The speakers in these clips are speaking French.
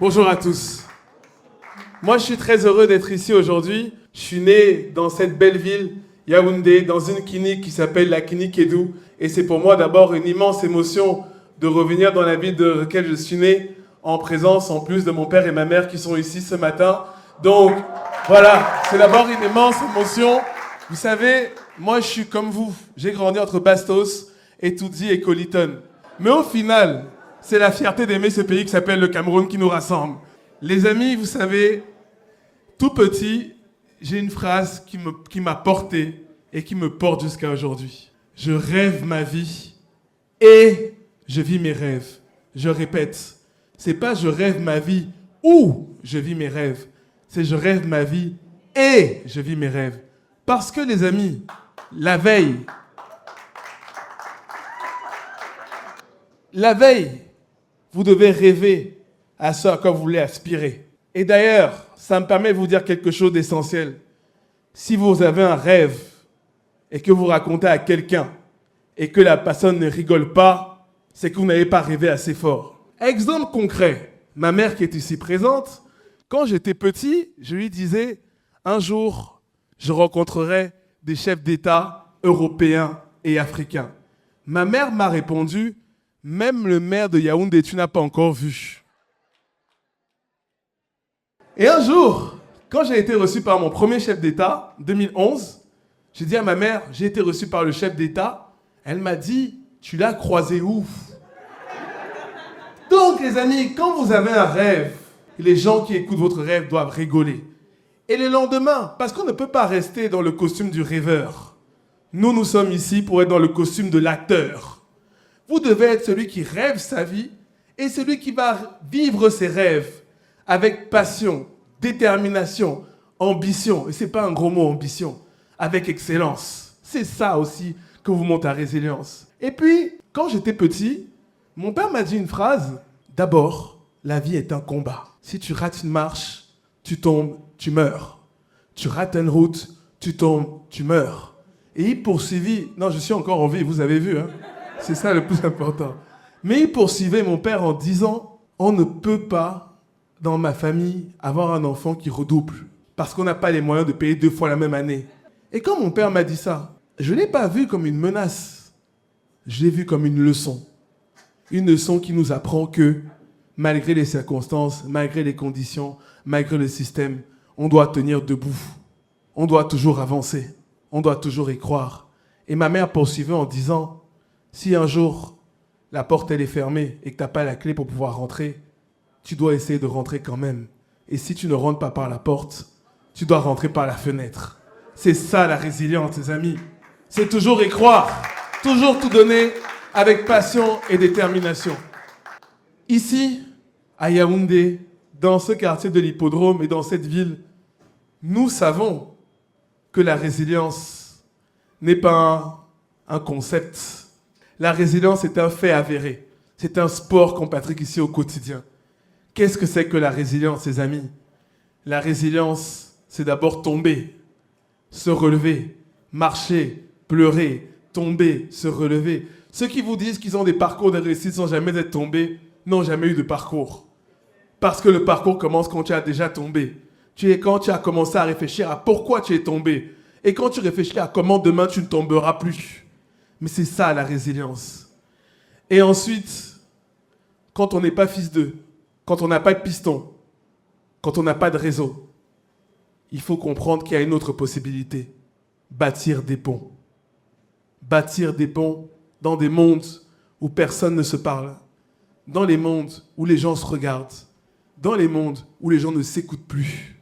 Bonjour à tous. Moi, je suis très heureux d'être ici aujourd'hui. Je suis né dans cette belle ville, Yaoundé, dans une clinique qui s'appelle la clinique Edou. Et c'est pour moi d'abord une immense émotion de revenir dans la ville dans laquelle je suis né, en présence en plus de mon père et ma mère qui sont ici ce matin. Donc, voilà, c'est d'abord une immense émotion. Vous savez, moi, je suis comme vous. J'ai grandi entre Bastos, Etoudi et Coliton. Mais au final, c'est la fierté d'aimer ce pays qui s'appelle le Cameroun qui nous rassemble. Les amis, vous savez, tout petit, j'ai une phrase qui m'a porté et qui me porte jusqu'à aujourd'hui. Je rêve ma vie et je vis mes rêves. Je répète, c'est pas je rêve ma vie ou je vis mes rêves. C'est je rêve ma vie et je vis mes rêves. Parce que les amis, la veille, vous devez rêver à ce à quoi vous voulez aspirer. Et d'ailleurs, ça me permet de vous dire quelque chose d'essentiel. Si vous avez un rêve et que vous racontez à quelqu'un et que la personne ne rigole pas, c'est que vous n'avez pas rêvé assez fort. Exemple concret, ma mère qui est ici présente, quand j'étais petit, je lui disais, un jour, je rencontrerai des chefs d'État européens et africains. Ma mère m'a répondu, même le maire de Yaoundé, tu n'as pas encore vu. Et un jour, quand j'ai été reçu par mon premier chef d'État, 2011, j'ai dit à ma mère, j'ai été reçu par le chef d'État. Elle m'a dit, tu l'as croisé où? Donc les amis, quand vous avez un rêve, les gens qui écoutent votre rêve doivent rigoler. Et le lendemain, parce qu'on ne peut pas rester dans le costume du rêveur. Nous sommes ici pour être dans le costume de l'acteur. Vous devez être celui qui rêve sa vie et celui qui va vivre ses rêves avec passion, détermination, ambition. Et ce n'est pas un gros mot, ambition. Avec excellence. C'est ça aussi que vous montrez à résilience. Et puis, quand j'étais petit, mon père m'a dit une phrase. D'abord, la vie est un combat. Si tu rates une marche, tu tombes, tu meurs. Tu rates une route, tu tombes, tu meurs. Et il poursuivit. Non, je suis encore en vie, vous avez vu, hein? C'est ça le plus important. Mais il poursuivait mon père en disant, on ne peut pas, dans ma famille, avoir un enfant qui redouble. Parce qu'on n'a pas les moyens de payer 2 fois la même année. Et quand mon père m'a dit ça, je ne l'ai pas vu comme une menace. Je l'ai vu comme une leçon. Une leçon qui nous apprend que, malgré les circonstances, malgré les conditions, malgré le système, on doit tenir debout. On doit toujours avancer. On doit toujours y croire. Et ma mère poursuivait en disant, si un jour, la porte elle est fermée et que tu n'as pas la clé pour pouvoir rentrer, tu dois essayer de rentrer quand même. Et si tu ne rentres pas par la porte, tu dois rentrer par la fenêtre. C'est ça la résilience, les amis. C'est toujours y croire. Toujours tout donner avec passion et détermination. Ici, à Yaoundé, dans ce quartier de l'Hippodrome et dans cette ville, nous savons que la résilience n'est pas un concept. La résilience est un fait avéré. C'est un sport qu'on pratique ici au quotidien. Qu'est-ce que c'est que la résilience, les amis? La résilience, c'est d'abord tomber, se relever, marcher, pleurer, tomber, se relever. Ceux qui vous disent qu'ils ont des parcours de réussite sans jamais être tombés, n'ont jamais eu de parcours. Parce que le parcours commence quand tu as déjà tombé. Quand tu as commencé à réfléchir à pourquoi tu es tombé. Et quand tu réfléchis à comment demain tu ne tomberas plus. Mais c'est ça la résilience. Et ensuite, quand on n'est pas fils d'eux, quand on n'a pas de piston, quand on n'a pas de réseau, il faut comprendre qu'il y a une autre possibilité. Bâtir des ponts. Bâtir des ponts dans des mondes où personne ne se parle. Dans les mondes où les gens se regardent. Dans les mondes où les gens ne s'écoutent plus.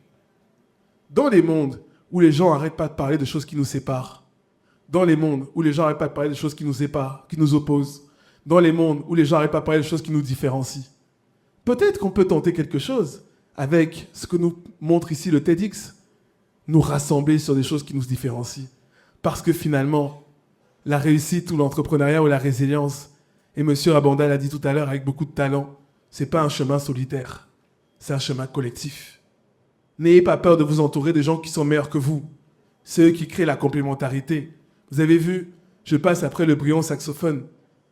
Dans les mondes où les gens n'arrêtent pas de parler de choses qui nous séparent. Dans les mondes où les gens n'arrêtent pas de parler de choses qui nous séparent, qui nous opposent. Dans les mondes où les gens n'arrêtent pas de parler de choses qui nous différencient. Peut-être qu'on peut tenter quelque chose avec ce que nous montre ici le TEDx. Nous rassembler sur des choses qui nous différencient. Parce que finalement, la réussite ou l'entrepreneuriat ou la résilience, et M. Rabanda l'a dit tout à l'heure avec beaucoup de talent, ce n'est pas un chemin solitaire, c'est un chemin collectif. N'ayez pas peur de vous entourer de gens qui sont meilleurs que vous. C'est eux qui créent la complémentarité. Vous avez vu, je passe après le brillant saxophone.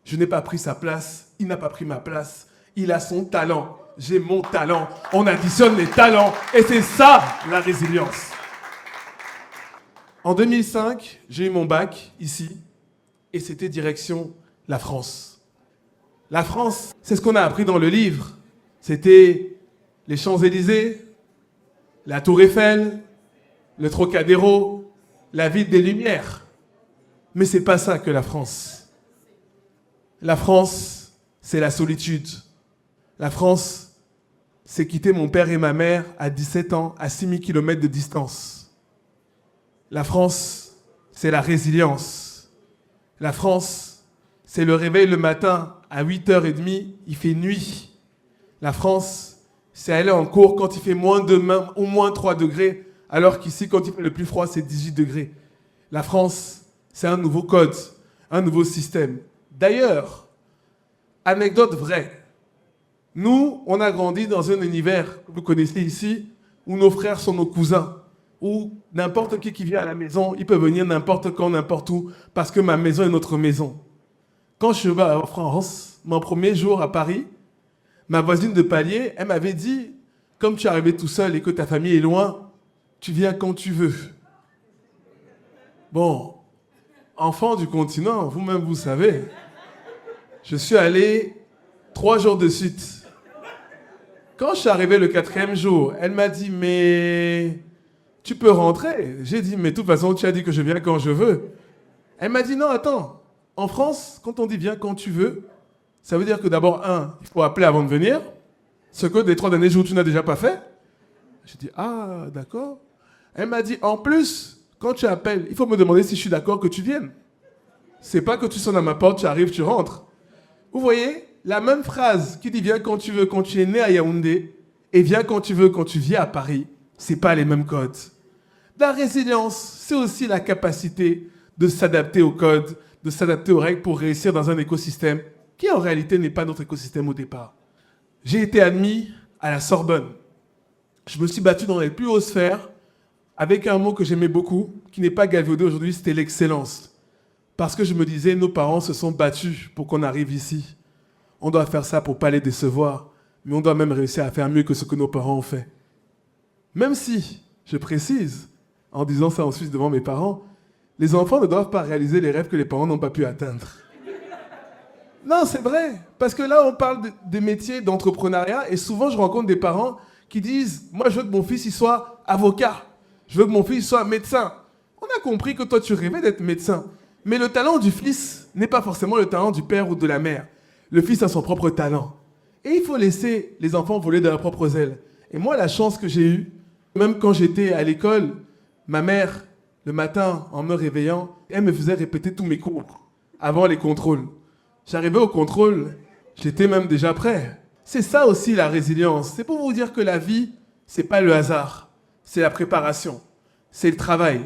Je n'ai pas pris sa place, il n'a pas pris ma place. Il a son talent, j'ai mon talent. On additionne les talents et c'est ça la résilience. En 2005, j'ai eu mon bac ici et c'était direction la France. La France, c'est ce qu'on a appris dans le livre. C'était les Champs-Élysées, la Tour Eiffel, le Trocadéro, la ville des Lumières. Mais c'est pas ça que la France. La France, c'est la solitude. La France, c'est quitter mon père et ma mère à 17 ans, à 6000 km de distance. La France, c'est la résilience. La France, c'est le réveil le matin à 8h30, il fait nuit. La France, c'est aller en cours quand il fait moins 2 ou moins 3 degrés, alors qu'ici, quand il fait le plus froid, c'est 18 degrés. La France, c'est un nouveau code, un nouveau système. D'ailleurs, anecdote vraie, nous, on a grandi dans un univers que vous connaissez ici, où nos frères sont nos cousins, où n'importe qui vient à la maison, il peut venir n'importe quand, n'importe où, parce que ma maison est notre maison. Quand je suis en France, mon premier jour à Paris, ma voisine de palier, elle m'avait dit, comme tu es arrivé tout seul et que ta famille est loin, tu viens quand tu veux. Bon, enfant du continent, vous-même vous savez, je suis allé 3 jours de suite. Quand je suis arrivé le 4e jour, elle m'a dit, mais tu peux rentrer. J'ai dit, mais de toute façon, tu as dit que je viens quand je veux. Elle m'a dit, non, attends. En France, quand on dit viens quand tu veux, ça veut dire que d'abord, il faut appeler avant de venir. Ce que des 3 derniers jours, tu n'as déjà pas fait. J'ai dit, ah, d'accord. Elle m'a dit, en plus, quand tu appelles, il faut me demander si je suis d'accord que tu viennes. C'est pas que tu sonnes à ma porte, tu arrives, tu rentres. Vous voyez, la même phrase qui dit viens quand tu veux quand tu es né à Yaoundé et viens quand tu veux quand tu vis à Paris, c'est pas les mêmes codes. La résilience, c'est aussi la capacité de s'adapter aux codes, de s'adapter aux règles pour réussir dans un écosystème qui en réalité n'est pas notre écosystème au départ. J'ai été admis à la Sorbonne. Je me suis battu dans les plus hautes sphères avec un mot que j'aimais beaucoup, qui n'est pas galvaudé aujourd'hui, c'était l'excellence. Parce que je me disais, nos parents se sont battus pour qu'on arrive ici. On doit faire ça pour ne pas les décevoir, mais on doit même réussir à faire mieux que ce que nos parents ont fait. Même si, je précise, en disant ça en Suisse devant mes parents, les enfants ne doivent pas réaliser les rêves que les parents n'ont pas pu atteindre. Non, c'est vrai, parce que là, on parle des métiers d'entrepreneuriat et souvent, je rencontre des parents qui disent « Moi, je veux que mon fils il soit avocat, je veux que mon fils soit médecin. » On a compris que toi, tu rêvais d'être médecin. Mais le talent du fils n'est pas forcément le talent du père ou de la mère. Le fils a son propre talent. Et il faut laisser les enfants voler de leurs propres ailes. Et moi, la chance que j'ai eue, même quand j'étais à l'école, ma mère, le matin, en me réveillant, elle me faisait répéter tous mes cours avant les contrôles. J'arrivais au contrôle, j'étais même déjà prêt. C'est ça aussi la résilience. C'est pour vous dire que la vie, c'est pas le hasard. C'est la préparation, c'est le travail,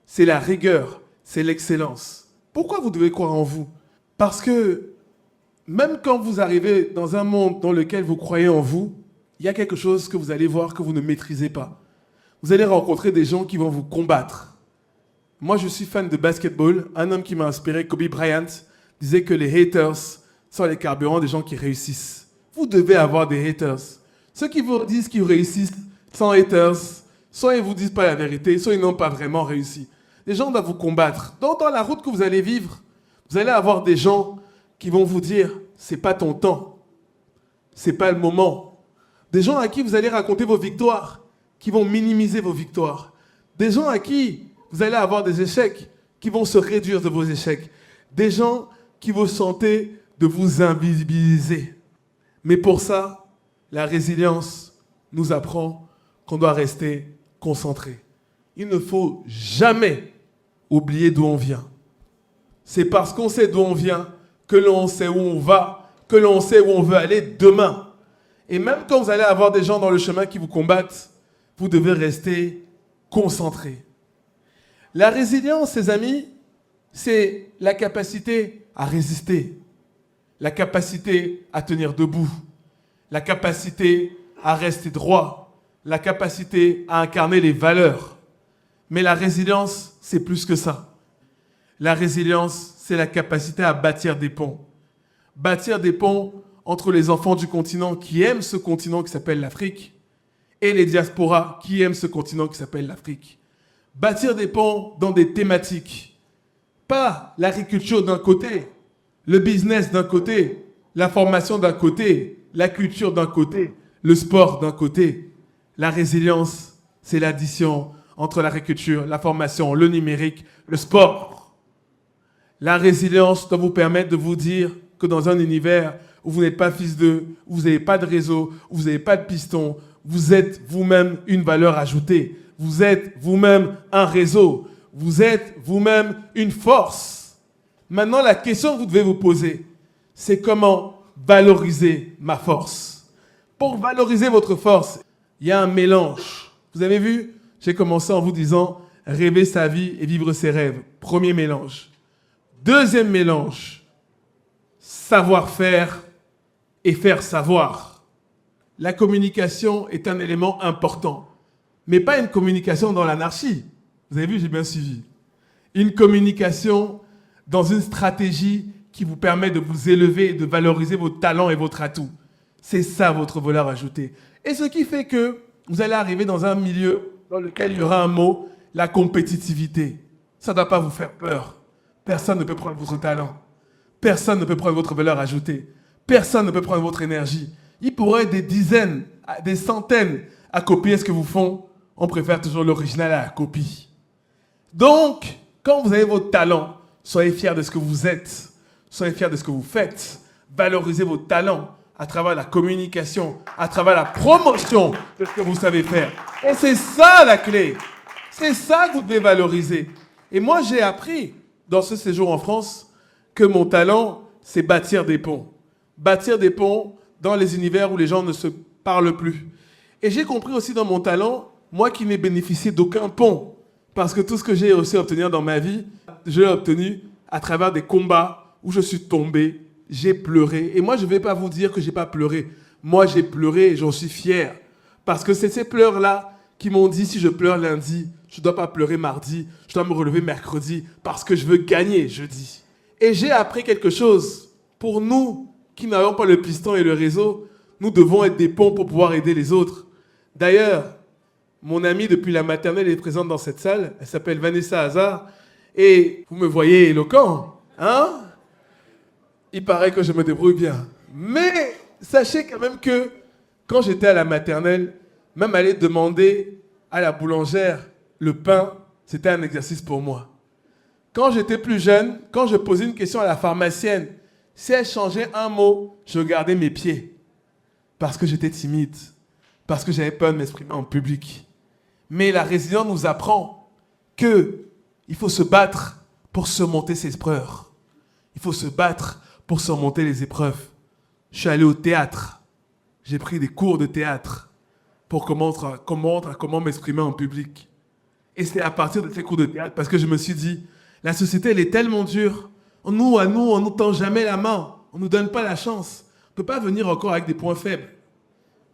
c'est la rigueur, c'est l'excellence. Pourquoi vous devez croire en vous? Parce que même quand vous arrivez dans un monde dans lequel vous croyez en vous, il y a quelque chose que vous allez voir que vous ne maîtrisez pas. Vous allez rencontrer des gens qui vont vous combattre. Moi, je suis fan de basketball. Un homme qui m'a inspiré, Kobe Bryant, disait que les haters sont les carburants des gens qui réussissent. Vous devez avoir des haters. Ceux qui vous disent qu'ils réussissent sans haters, soit ils ne vous disent pas la vérité, soit ils n'ont pas vraiment réussi. Les gens doivent vous combattre. Donc, dans la route que vous allez vivre, vous allez avoir des gens qui vont vous dire « c'est pas ton temps, c'est pas le moment ». Des gens à qui vous allez raconter vos victoires, qui vont minimiser vos victoires. Des gens à qui vous allez avoir des échecs, qui vont se réduire de vos échecs. Des gens qui vont tenter de vous invisibiliser. Mais pour ça, la résilience nous apprend qu'on doit rester concentré. Il ne faut jamais oublier d'où on vient. C'est parce qu'on sait d'où on vient que l'on sait où on va, que l'on sait où on veut aller demain. Et même quand vous allez avoir des gens dans le chemin qui vous combattent, vous devez rester concentré. La résilience, ses amis, c'est la capacité à résister, la capacité à tenir debout, la capacité à rester droit, la capacité à incarner les valeurs. Mais la résilience, c'est plus que ça. La résilience, c'est la capacité à bâtir des ponts. Bâtir des ponts entre les enfants du continent qui aiment ce continent qui s'appelle l'Afrique et les diasporas qui aiment ce continent qui s'appelle l'Afrique. Bâtir des ponts dans des thématiques. Pas l'agriculture d'un côté, le business d'un côté, la formation d'un côté, la culture d'un côté, le sport d'un côté. La résilience, c'est l'addition entre l'agriculture, la formation, le numérique, le sport. La résilience doit vous permettre de vous dire que dans un univers où vous n'êtes pas fils d'eux, où vous n'avez pas de réseau, où vous n'avez pas de piston, vous êtes vous-même une valeur ajoutée. Vous êtes vous-même un réseau. Vous êtes vous-même une force. Maintenant, la question que vous devez vous poser, c'est comment valoriser ma force. Pour valoriser votre force, il y a un mélange. Vous avez vu? J'ai commencé en vous disant rêver sa vie et vivre ses rêves. Premier mélange. Deuxième mélange, savoir-faire et faire savoir. La communication est un élément important, mais pas une communication dans l'anarchie. Vous avez vu, j'ai bien suivi. Une communication dans une stratégie qui vous permet de vous élever et de valoriser vos talents et votre atout. C'est ça votre valeur ajoutée. Et ce qui fait que vous allez arriver dans un milieu dans lequel il y aura un mot, la compétitivité. Ça ne doit pas vous faire peur. Personne ne peut prendre votre talent. Personne ne peut prendre votre valeur ajoutée. Personne ne peut prendre votre énergie. Il pourrait être des dizaines, des centaines à copier ce que vous font. On préfère toujours l'original à la copie. Donc, quand vous avez votre talent, soyez fiers de ce que vous êtes. Soyez fiers de ce que vous faites. Valorisez vos talents à travers la communication, à travers la promotion de ce que vous savez faire. Et c'est ça la clé. C'est ça que vous devez valoriser. Et moi, j'ai appris dans ce séjour en France que mon talent, c'est bâtir des ponts. Bâtir des ponts dans les univers où les gens ne se parlent plus. Et j'ai compris aussi dans mon talent, moi qui n'ai bénéficié d'aucun pont, parce que tout ce que j'ai réussi à obtenir dans ma vie, je l'ai obtenu à travers des combats où je suis tombé, j'ai pleuré. Et moi, je ne vais pas vous dire que je n'ai pas pleuré. Moi, j'ai pleuré et j'en suis fier. Parce que c'est ces pleurs-là qui m'ont dit, si je pleure lundi, je ne dois pas pleurer mardi, je dois me relever mercredi, parce que je veux gagner jeudi. Et j'ai appris quelque chose. Pour nous, qui n'avons pas le piston et le réseau, nous devons être des ponts pour pouvoir aider les autres. D'ailleurs, mon amie depuis la maternelle est présente dans cette salle. Elle s'appelle Vanessa Hazard. Et vous me voyez éloquent, hein? Il paraît que je me débrouille bien. Mais sachez quand même que quand j'étais à la maternelle, même aller demander à la boulangère le pain, c'était un exercice pour moi. Quand j'étais plus jeune, quand je posais une question à la pharmacienne, si elle changeait un mot, je gardais mes pieds. Parce que j'étais timide. Parce que j'avais peur de m'exprimer en public. Mais la résilience nous apprend qu'il faut se battre pour surmonter ces épreuves. Il faut se battre pour surmonter les épreuves. Je suis allé au théâtre. J'ai pris des cours de théâtre pour comment m'exprimer en public. Et c'est à partir de ces cours de théâtre parce que je me suis dit, la société, elle est tellement dure. On nous tend jamais la main. On ne nous donne pas la chance. On ne peut pas venir encore avec des points faibles.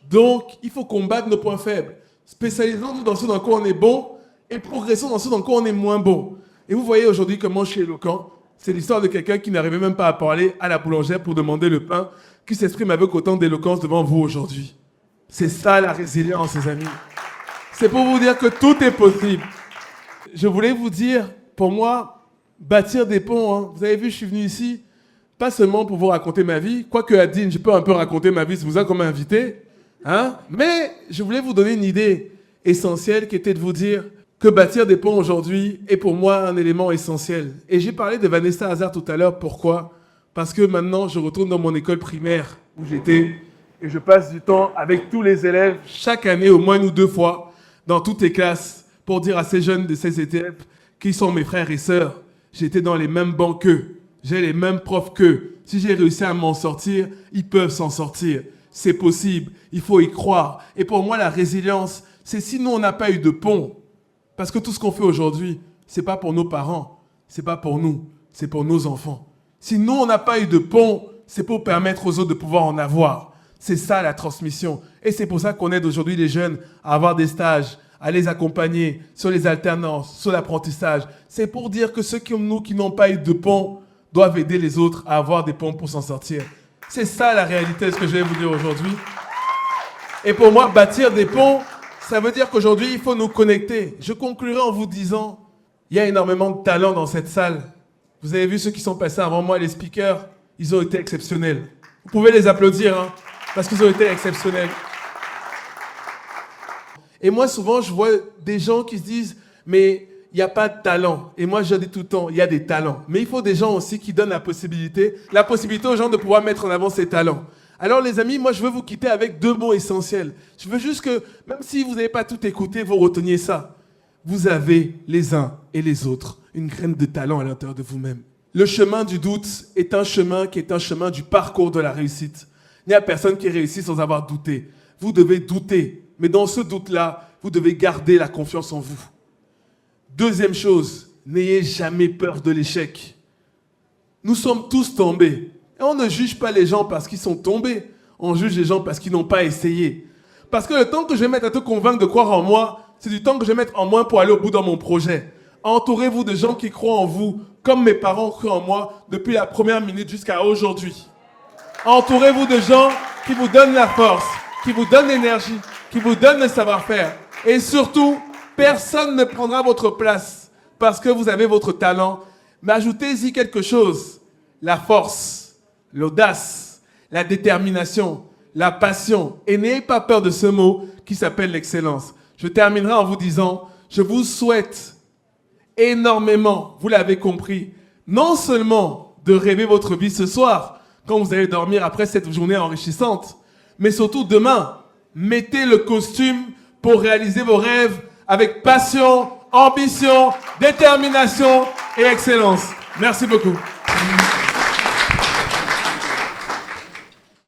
Donc, il faut combattre nos points faibles. Spécialisons-nous dans ce dans quoi on est bon et progressons dans ce dans quoi on est moins bon. Et vous voyez aujourd'hui comment je suis éloquent. C'est l'histoire de quelqu'un qui n'arrivait même pas à parler à la boulangère pour demander le pain, qui s'exprime avec autant d'éloquence devant vous aujourd'hui. C'est ça la résilience, les amis. C'est pour vous dire que tout est possible. Je voulais vous dire, pour moi, bâtir des ponts, hein. Vous avez vu, je suis venu ici, pas seulement pour vous raconter ma vie, quoique Adine, je peux un peu raconter ma vie, c'est vous a comme invité, hein. Mais je voulais vous donner une idée essentielle qui était de vous dire que bâtir des ponts aujourd'hui est pour moi un élément essentiel. Et j'ai parlé de Vanessa Hazard tout à l'heure, pourquoi? Parce que maintenant, je retourne dans mon école primaire où j'étais et je passe du temps avec tous les élèves, chaque année, au moins une ou deux fois, dans toutes les classes, pour dire à ces jeunes de ces élèves qui sont mes frères et sœurs, j'étais dans les mêmes bancs qu'eux, j'ai les mêmes profs qu'eux. Si j'ai réussi à m'en sortir, ils peuvent s'en sortir. C'est possible, il faut y croire. Et pour moi, la résilience, c'est si nous, on n'a pas eu de pont. Parce que tout ce qu'on fait aujourd'hui, c'est pas pour nos parents, c'est pas pour nous, c'est pour nos enfants. Si nous, on n'a pas eu de pont, c'est pour permettre aux autres de pouvoir en avoir. C'est ça la transmission. Et c'est pour ça qu'on aide aujourd'hui les jeunes à avoir des stages, à les accompagner sur les alternances, sur l'apprentissage. C'est pour dire que ceux comme nous qui n'ont pas eu de pont doivent aider les autres à avoir des ponts pour s'en sortir. C'est ça la réalité de ce que je vais vous dire aujourd'hui. Et pour moi, bâtir des ponts, ça veut dire qu'aujourd'hui, il faut nous connecter. Je conclurai en vous disant, il y a énormément de talents dans cette salle. Vous avez vu ceux qui sont passés avant moi, les speakers, ils ont été exceptionnels. Vous pouvez les applaudir, hein, parce qu'ils ont été exceptionnels. Et moi, souvent, je vois des gens qui se disent, mais il n'y a pas de talent. Et moi, je dis tout le temps, il y a des talents. Mais il faut des gens aussi qui donnent la possibilité aux gens de pouvoir mettre en avant ces talents. Alors les amis, moi, je veux vous quitter avec 2 mots essentiels. Je veux juste que, même si vous n'avez pas tout écouté, vous reteniez ça. Vous avez les uns et les autres une graine de talent à l'intérieur de vous-même. Le chemin du doute est un chemin qui est un chemin du parcours de la réussite. Il n'y a personne qui réussit sans avoir douté. Vous devez douter. Mais dans ce doute-là, vous devez garder la confiance en vous. Deuxième chose, n'ayez jamais peur de l'échec. Nous sommes tous tombés. Et on ne juge pas les gens parce qu'ils sont tombés. On juge les gens parce qu'ils n'ont pas essayé. Parce que le temps que je vais mettre à te convaincre de croire en moi, c'est du temps que je vais mettre en moins pour aller au bout dans mon projet. Entourez-vous de gens qui croient en vous, comme mes parents croient en moi depuis la première minute jusqu'à aujourd'hui. Entourez-vous de gens qui vous donnent la force, qui vous donnent l'énergie, qui vous donnent le savoir-faire. Et surtout, personne ne prendra votre place parce que vous avez votre talent. Mais ajoutez-y quelque chose, la force, l'audace, la détermination, la passion. Et n'ayez pas peur de ce mot qui s'appelle l'excellence. Je terminerai en vous disant, je vous souhaite énormément, vous l'avez compris, non seulement de rêver votre vie ce soir, quand vous allez dormir après cette journée enrichissante, mais surtout demain, mettez le costume pour réaliser vos rêves avec passion, ambition, détermination et excellence. Merci beaucoup.